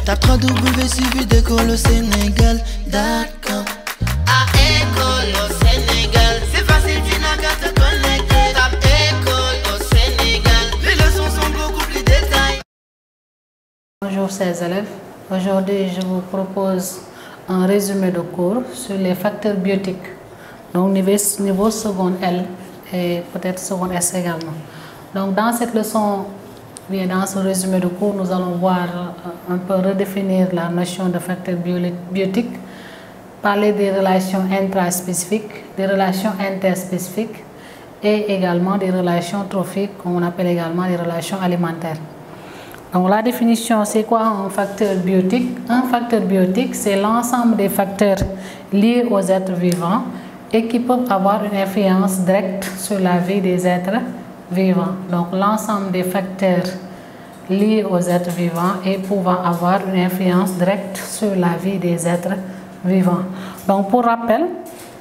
Tape www.suividecolosénégal.com. À École au Sénégal, c'est facile, tu n'as qu'à te connecter. Tape École au Sénégal, les leçons sont beaucoup plus détaillées. Bonjour chers élèves, aujourd'hui je vous propose un résumé de cours sur les facteurs biotiques, donc niveau seconde L et peut-être seconde S également. Donc dans cette leçon, bien dans ce résumé de cours, nous allons voir un peu redéfinir la notion de facteur biotique, parler des relations intraspécifiques, des relations interspécifiques et également des relations trophiques, qu'on appelle également les relations alimentaires. Donc la définition, c'est quoi un facteur biotique? Un facteur biotique, c'est l'ensemble des facteurs liés aux êtres vivants et qui peuvent avoir une influence directe sur la vie des êtres vivants. Donc l'ensemble des facteurs liés aux êtres vivants et pouvant avoir une influence directe sur la vie des êtres vivants. Donc pour rappel,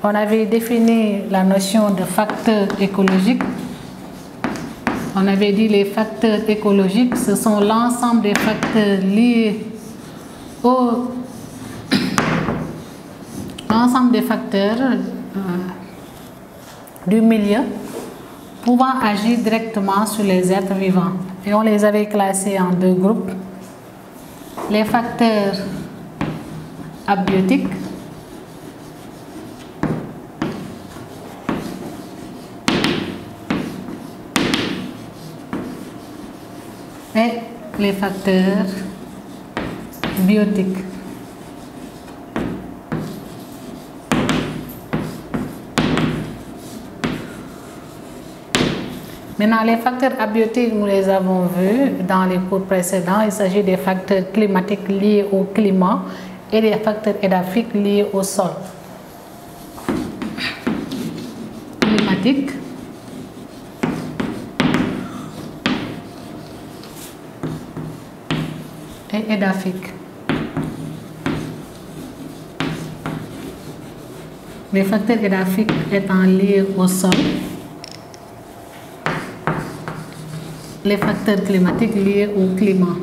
on avait défini la notion de facteur écologique. On avait dit les facteurs écologiques, ce sont l'ensemble des facteurs liés au l'ensemble des facteurs du milieu pouvant agir directement sur les êtres vivants. Et on les avait classés en deux groupes. Les facteurs abiotiques et les facteurs biotiques. Maintenant, les facteurs abiotiques, nous les avons vus dans les cours précédents. Il s'agit des facteurs climatiques liés au climat et des facteurs édaphiques liés au sol. Climatique, et édaphique. Les facteurs édaphiques étant liés au sol, les facteurs climatiques liés au climat.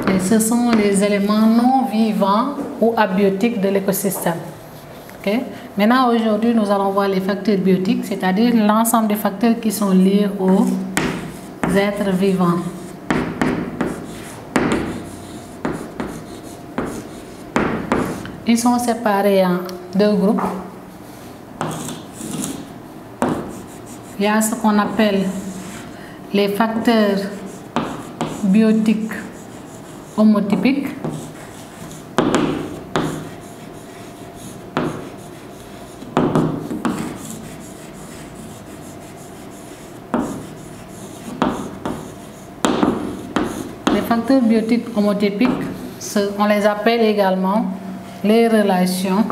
Et ce sont les éléments non vivants ou abiotiques de l'écosystème. Okay? Maintenant, aujourd'hui, nous allons voir les facteurs biotiques, c'est-à-dire l'ensemble des facteurs qui sont liés aux êtres vivants. Ils sont séparés en deux groupes. Il y a ce qu'on appelle les facteurs biotiques homotypiques. Les facteurs biotiques homotypiques, on les appelle également les relations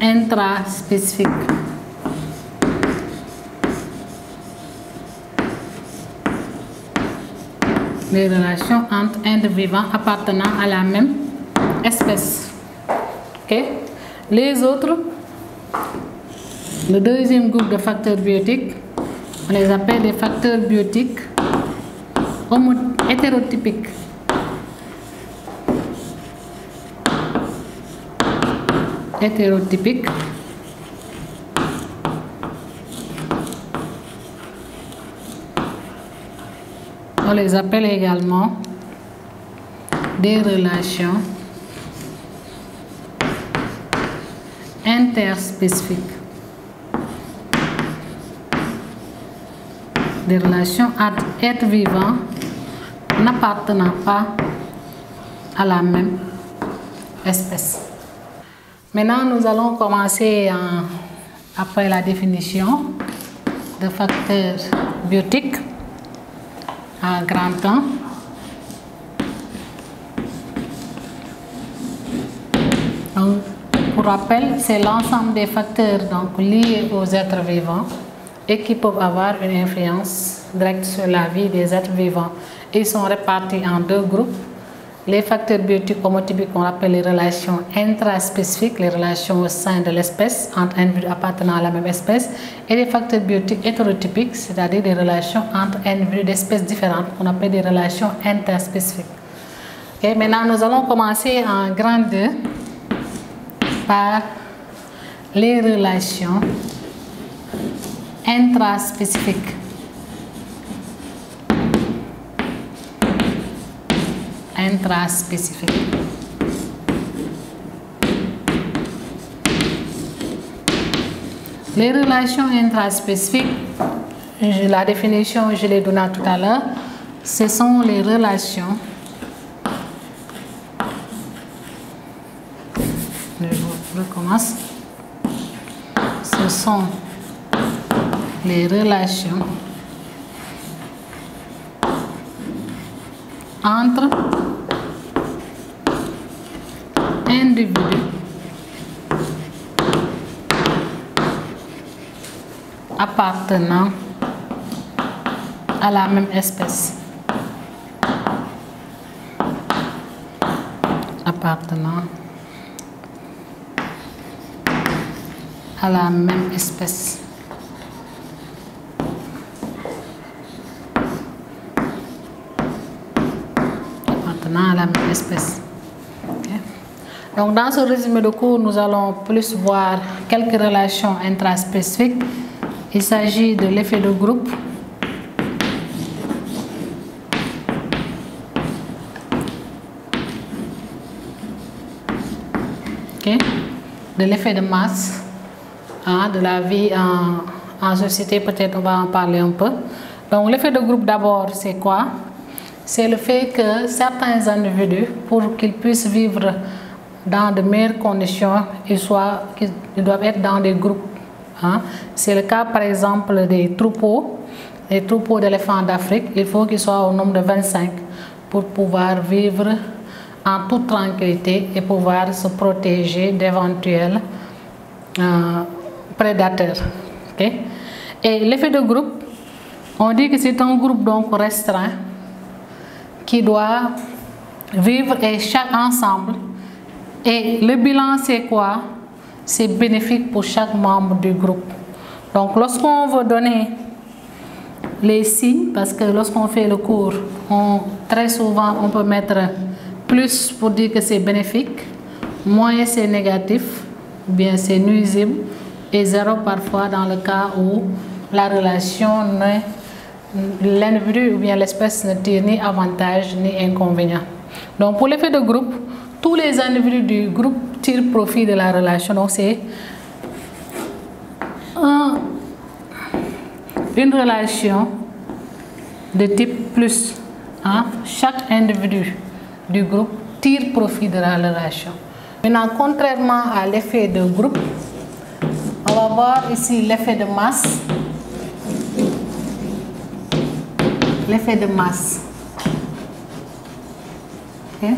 intraspécifiques. Les relations entre individus appartenant à la même espèce. Okay? Les autres, le deuxième groupe de facteurs biotiques, on les appelle les facteurs biotiques hétérotypiques. Hétérotypiques. On les appelle également des relations interspécifiques. Des relations entre êtres vivants n'appartenant pas à la même espèce. Maintenant, nous allons commencer après la définition de facteurs biotiques en grand temps. Donc, pour rappel, c'est l'ensemble des facteurs donc, liés aux êtres vivants et qui peuvent avoir une influence directe sur la vie des êtres vivants. Ils sont répartis en deux groupes. Les facteurs biotiques homotypiques qu'on appelle les relations intraspécifiques, les relations au sein de l'espèce entre individus appartenant à la même espèce, et les facteurs biotiques hétérotypiques, c'est-à-dire des relations entre individus d'espèces différentes qu'on appelle des relations interspécifiques. Okay, maintenant, nous allons commencer en grand 2 par les relations intraspécifiques. Intraspécifique. Les relations intraspécifiques, la définition, je l'ai donnée tout à l'heure, ce sont les relations, je recommence, ce sont les relations entre individus appartenant à la même espèce. Appartenant à la même espèce. Appartenant à la même espèce. Okay. Donc dans ce résumé de cours, nous allons plus voir quelques relations intraspécifiques. Il s'agit de l'effet de groupe, okay, de l'effet de masse, de la vie en société, peut-être on va en parler un peu. Donc l'effet de groupe d'abord, c'est quoi? C'est le fait que certains individus, pour qu'ils puissent vivre dans de meilleures conditions, ils doivent être dans des groupes. C'est le cas par exemple des troupeaux d'éléphants d'Afrique. Il faut qu'ils soient au nombre de 25 pour pouvoir vivre en toute tranquillité et pouvoir se protéger d'éventuels prédateurs. Okay? Et l'effet de groupe, on dit que c'est un groupe donc restreint qui doit vivre et chaque ensemble. Et le bilan, c'est quoi? C'est bénéfique pour chaque membre du groupe. Donc, lorsqu'on veut donner les signes, parce que lorsqu'on fait le cours, très souvent, on peut mettre plus pour dire que c'est bénéfique, moins c'est négatif, ou bien c'est nuisible, et 0 parfois dans le cas où la relation, l'individu ou bien l'espèce ne tire ni avantage ni inconvénient. Donc, pour l'effet de groupe, tous les individus du groupe tirent profit de la relation. Donc, c'est une relation de type plus. Chaque individu du groupe tire profit de la relation. Maintenant, contrairement à l'effet de groupe, on va voir ici l'effet de masse. L'effet de masse. Okay.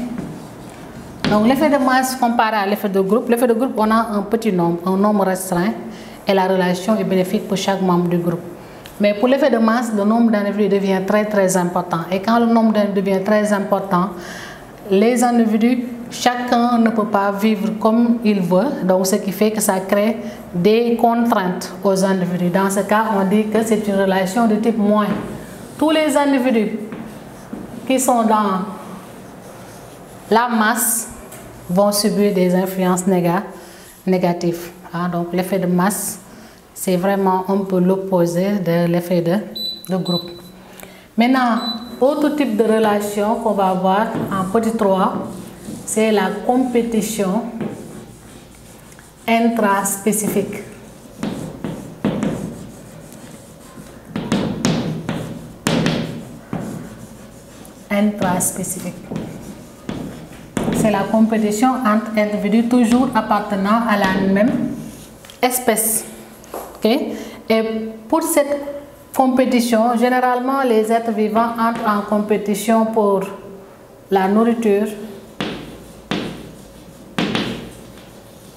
Donc l'effet de masse comparé à l'effet de groupe, on a un petit nombre, un nombre restreint, et la relation est bénéfique pour chaque membre du groupe. Mais pour l'effet de masse, le nombre d'individus devient très important. Et quand le nombre d'individus devient très important, les individus, chacun ne peut pas vivre comme il veut, donc ce qui fait que ça crée des contraintes aux individus. Dans ce cas, on dit que c'est une relation de type moins. Tous les individus qui sont dans la masse vont subir des influences négatives. Donc l'effet de masse, c'est vraiment un peu l'opposé de l'effet de groupe. Maintenant, autre type de relation qu'on va avoir en petit 3, c'est la compétition intraspécifique. Intraspécifique. C'est la compétition entre individus toujours appartenant à la même espèce. Okay? Et pour cette compétition, généralement les êtres vivants entrent en compétition pour la nourriture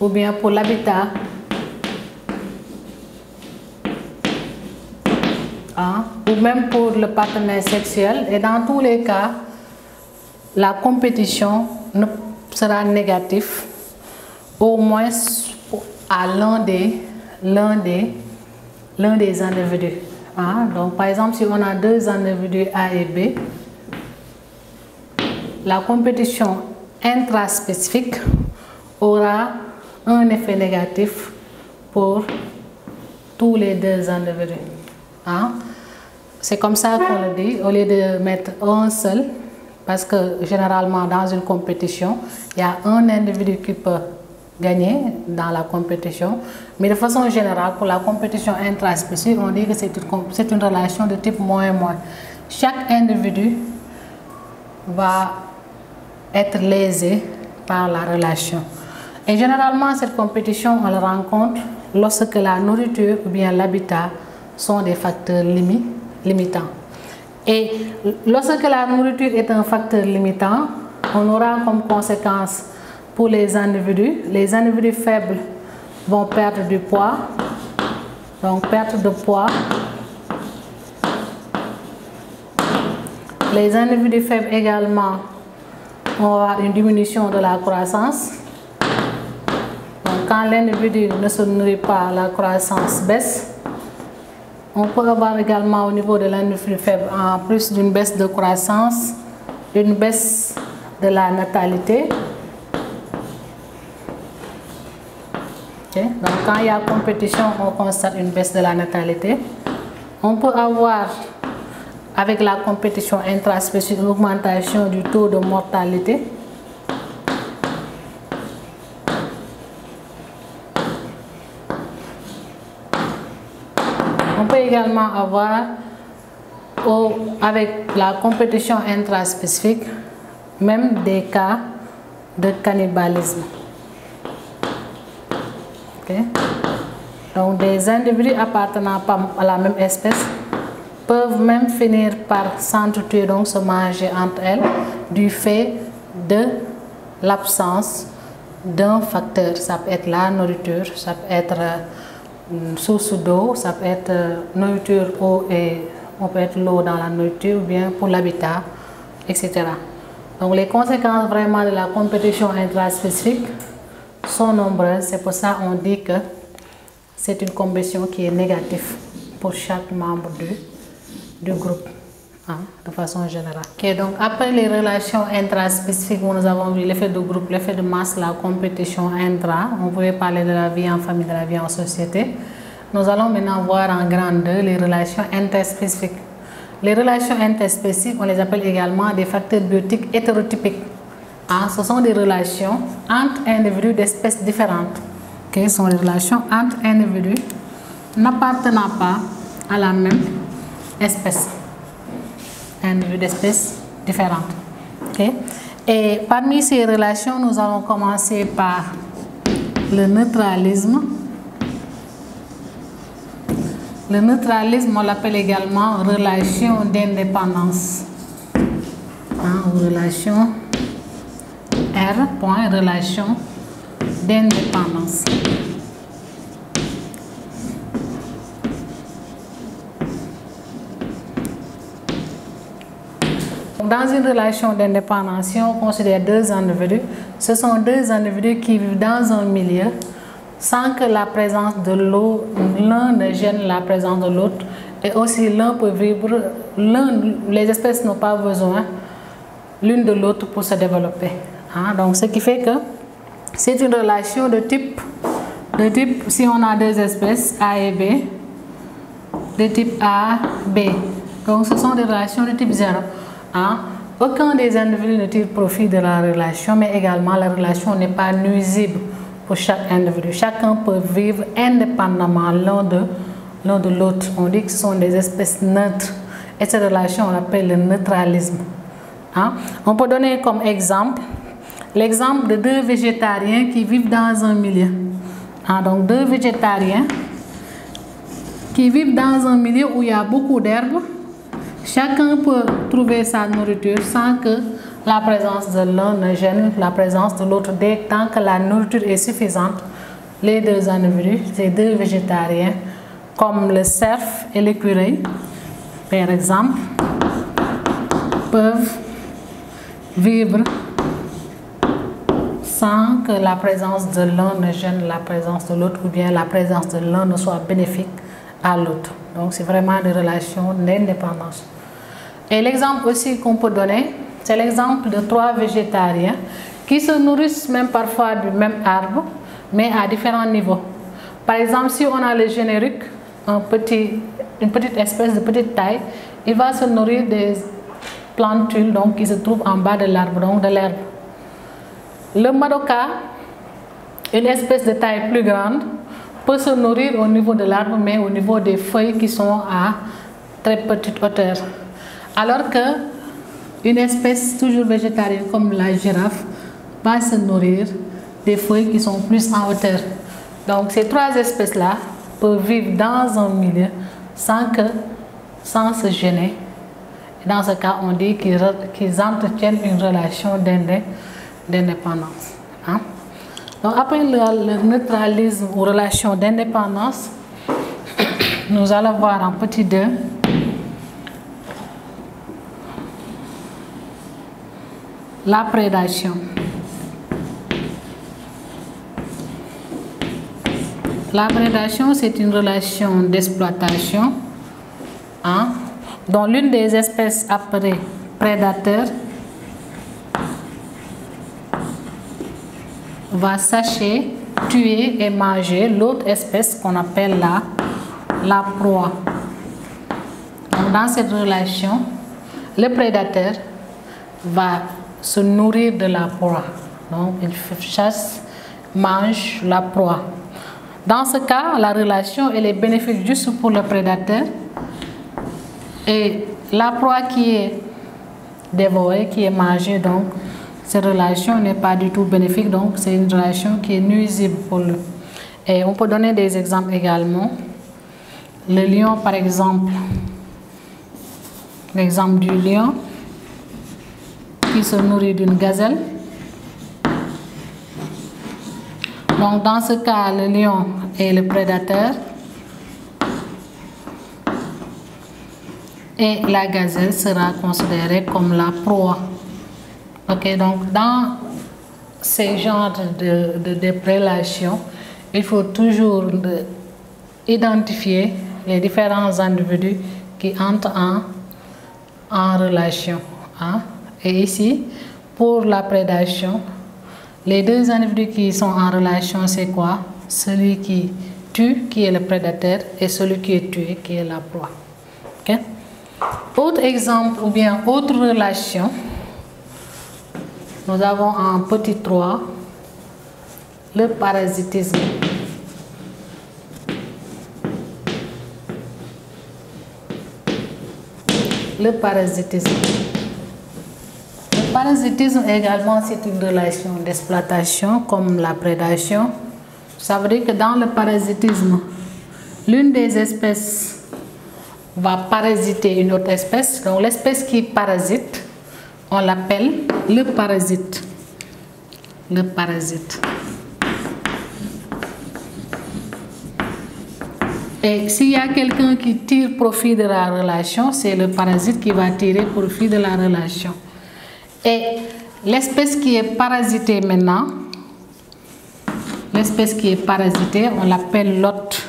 ou bien pour l'habitat, ou même pour le partenaire sexuel. Et dans tous les cas, la compétition sera négative au moins à l'un des individus. Hein? Donc par exemple, si on a deux individus A et B, la compétition intraspécifique aura un effet négatif pour tous les deux individus. Hein? C'est comme ça qu'on le dit, au lieu de mettre un seul, parce que généralement dans une compétition, il y a un individu qui peut gagner dans la compétition, mais de façon générale, pour la compétition intraspécifique, on dit que c'est une relation de type moins-moins. Chaque individu va être lésé par la relation. Et généralement, cette compétition, on la rencontre lorsque la nourriture ou bien l'habitat sont des facteurs limitants. Et lorsque la nourriture est un facteur limitant, on aura comme conséquence pour les individus faibles vont perdre du poids, donc perte de poids. Les individus faibles également vont avoir une diminution de la croissance. Donc quand l'individu ne se nourrit pas, la croissance baisse. On peut avoir également au niveau de l'individu faible, en plus d'une baisse de croissance, une baisse de la natalité. Okay. Donc quand il y a compétition, on constate une baisse de la natalité. On peut avoir, avec la compétition intraspécifique, une augmentation du taux de mortalité. On peut également avoir, avec la compétition intraspécifique, même des cas de cannibalisme. Okay. Donc des individus appartenant à la même espèce peuvent même finir par s'entretuer, donc se manger entre elles, du fait de l'absence d'un facteur. Ça peut être la nourriture, ça peut être source d'eau, ça peut être nourriture, eau, et on peut être l'eau dans la nourriture, ou bien pour l'habitat, etc. Donc les conséquences vraiment de la compétition intraspécifique sont nombreuses. C'est pour ça qu'on dit que c'est une compétition qui est négative pour chaque membre du groupe, hein, de façon générale. Okay, donc après les relations intraspécifiques où nous avons vu l'effet de groupe, l'effet de masse, la compétition intra, on pouvait parler de la vie en famille, de la vie en société. Nous allons maintenant voir en grandeur les relations interspécifiques. Les relations interspécifiques, on les appelle également des facteurs biotiques hétérotypiques. Hein, ce sont des relations entre individus d'espèces différentes. Okay, ce sont des relations entre individus n'appartenant pas à la même espèce. Individus d'espèces différentes. Okay. Et parmi ces relations, nous allons commencer par le neutralisme. Le neutralisme, on l'appelle également relation d'indépendance. Hein, relation R. Relation d'indépendance. Dans une relation d'indépendance, si on considère deux individus, ce sont deux individus qui vivent dans un milieu sans que la présence de l'autre, l'un ne gêne la présence de l'autre, et aussi l'un peut vivre, les espèces n'ont pas besoin l'une de l'autre pour se développer. Hein? Donc ce qui fait que c'est une relation de type, si on a deux espèces A et B, de type A, B. Donc ce sont des relations de type 0. Hein? Aucun des individus ne tire profit de la relation, mais également la relation n'est pas nuisible pour chaque individu. Chacun peut vivre indépendamment l'un de l'autre. On dit que ce sont des espèces neutres. Et cette relation, on l'appelle le neutralisme. Hein? On peut donner comme exemple l'exemple de deux végétariens qui vivent dans un milieu. Hein? Donc deux végétariens qui vivent dans un milieu où il y a beaucoup d'herbes. Chacun peut trouver sa nourriture sans que la présence de l'un ne gêne la présence de l'autre. Dès tant que la nourriture est suffisante, les deux individus, ces deux végétariens, comme le cerf et l'écureuil, par exemple, peuvent vivre sans que la présence de l'un ne gêne la présence de l'autre ou bien la présence de l'un ne soit bénéfique à l'autre. Donc c'est vraiment des relations d'indépendance. Et l'exemple aussi qu'on peut donner, c'est l'exemple de 3 végétariens qui se nourrissent même parfois du même arbre, mais à différents niveaux. Par exemple, si on a le générique, une petite espèce de petite taille, il va se nourrir des plantules donc, qui se trouvent en bas de l'arbre, donc de l'herbe. Le madoka, une espèce de taille plus grande, peut se nourrir au niveau de l'arbre, mais au niveau des feuilles qui sont à très petite hauteur. Alors que une espèce toujours végétarienne comme la girafe va se nourrir des feuilles qui sont plus en hauteur. Donc ces 3 espèces-là peuvent vivre dans un milieu sans se gêner. Et dans ce cas, on dit qu'ils entretiennent une relation d'indépendance. Hein? Donc après le neutralisme ou relation d'indépendance, nous allons voir en petit 2 la prédation. La prédation, c'est une relation d'exploitation dont l'une des espèces appelées prédateurs va sacher, tuer et manger l'autre espèce qu'on appelle la proie. Donc, dans cette relation, le prédateur va se nourrir de la proie. Donc, il chasse, mange la proie. Dans ce cas, la relation elle est bénéfique juste pour le prédateur et la proie qui est dévorée, qui est mangée, donc cette relation n'est pas du tout bénéfique, donc c'est une relation qui est nuisible pour lui. Et on peut donner des exemples également. Le lion, par exemple, l'exemple du lion qui se nourrit d'une gazelle. Donc dans ce cas, le lion est le prédateur et la gazelle sera considérée comme la proie. Ok, donc dans ces genres de relations, il faut toujours identifier les différents individus qui entrent en relation. Hein? Et ici, pour la prédation, les 2 individus qui sont en relation, c'est quoi? Celui qui tue, qui est le prédateur, et celui qui est tué, qui est la proie. Okay? Autre exemple ou bien autre relation, nous avons en petit 3 le parasitisme. Le parasitisme. Le parasitisme également, c'est une relation d'exploitation comme la prédation. Ça veut dire que dans le parasitisme, l'une des espèces va parasiter une autre espèce. Donc l'espèce qui parasite, on l'appelle le parasite. Le parasite. Et s'il y a quelqu'un qui tire profit de la relation, c'est le parasite qui va tirer profit de la relation. Et l'espèce qui est parasitée maintenant, l'espèce qui est parasitée, on l'appelle l'hôte.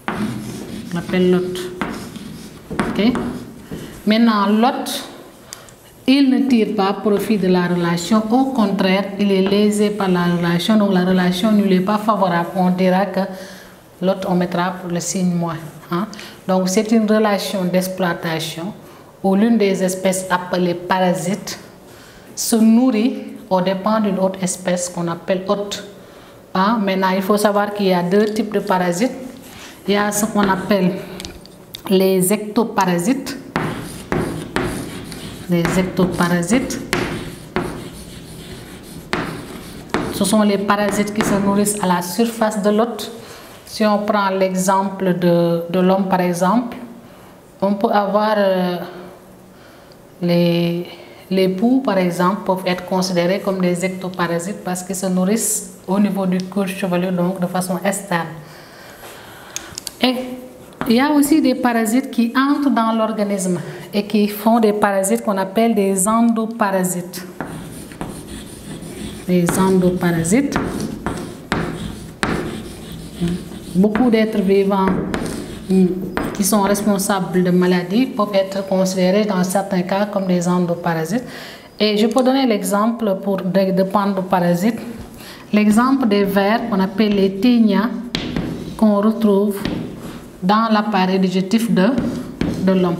On l'appelle l'hôte. Okay? Maintenant, l'hôte, il ne tire pas profit de la relation. Au contraire, il est lésé par la relation. Donc, la relation ne lui est pas favorable. On dira que l'hôte, on mettra pour le signe moins. Hein? Donc, c'est une relation d'exploitation où l'une des espèces appelées parasites se nourrit aux dépens d'une autre espèce qu'on appelle hôte. Hein? Maintenant, il faut savoir qu'il y a 2 types de parasites. Il y a ce qu'on appelle les ectoparasites. Les ectoparasites. Ce sont les parasites qui se nourrissent à la surface de l'hôte. Si on prend l'exemple de l'homme, par exemple, on peut avoir les poux, par exemple, peuvent être considérés comme des ectoparasites parce qu'ils se nourrissent au niveau du cuir chevelu, donc de façon externe. Et Il y a aussi des parasites qui entrent dans l'organisme et qui font des parasites qu'on appelle des endoparasites. Les endoparasites. Beaucoup d'êtres vivants qui sont responsables de maladies peuvent être considérés dans certains cas comme des endoparasites. Et je peux donner l'exemple de pandoparasites. L'exemple des vers qu'on appelle les ténias qu'on retrouve dans l'appareil digestif de l'homme.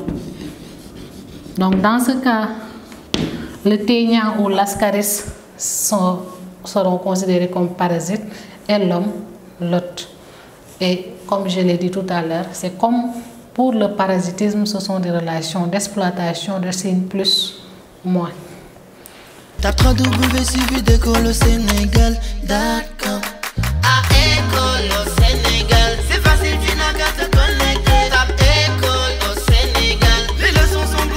Donc dans ce cas, le ténia ou l'ascaris seront considérés comme parasites et l'homme l'hôte. Et comme je l'ai dit tout à l'heure, c'est comme pour le parasitisme, ce sont des relations d'exploitation de signes plus moins. Tape www.suividecolosénégal.com. À École